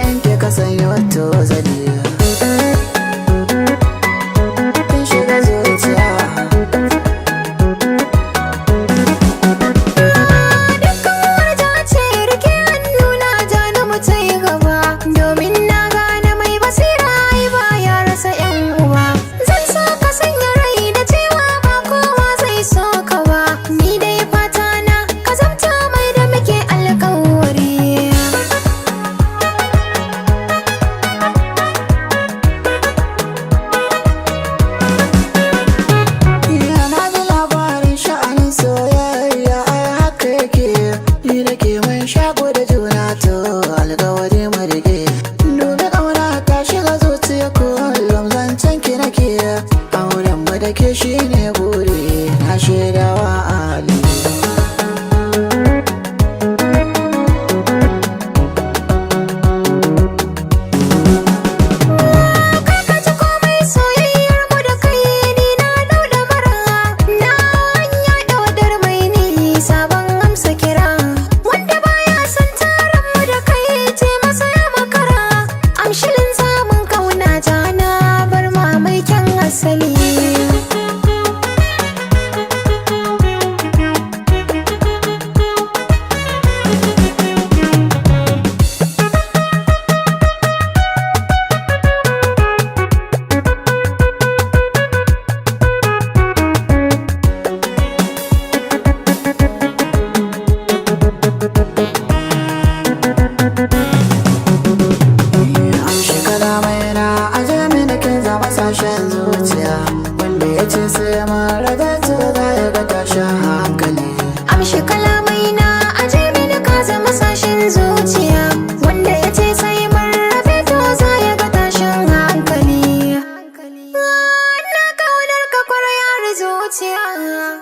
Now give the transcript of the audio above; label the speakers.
Speaker 1: bayan ke ka sanya wato zali kin shiga zuciya.
Speaker 2: Dukkan warja ce rike hannuna ja na mu ta yi gaba, domin na gane mai basira ai ba ya rasa yan uwa. Zan so ka sanya rai da cewa ba kowa zai so ka ba, ni dai fata na ka zamta mai da muke alƙawari.
Speaker 1: Na ji labarin sha'anin soyayya ai haka yake, ni da ke mun shaƙo da juna to alƙawari mu rike. Dubi ƙauna ta shiga zuciya kullum zancen ki nake, auren mu da ke shine buri na shaidawa Ali.
Speaker 2: Karkace komai soyayyar mu da kai ni na dauda mara, na hanya daudar mai nisa ban amsa kira. Wanda baya son taron mu da kai ce masa ya makara, amshilin samun kauna ta na bar ma mai kyan asali.
Speaker 1: Amshi kalamai na aje mini kin zama sashen zuciya, wanda ya ce sai mun rabe to za ya ga tashin hankali.
Speaker 2: Amshi kalamai na aje mini ka zama sashen zuciya, wanda ya ce sai mun rabe to za ya ga tashin hankali. Na kaunar ka kwarai har zuciya.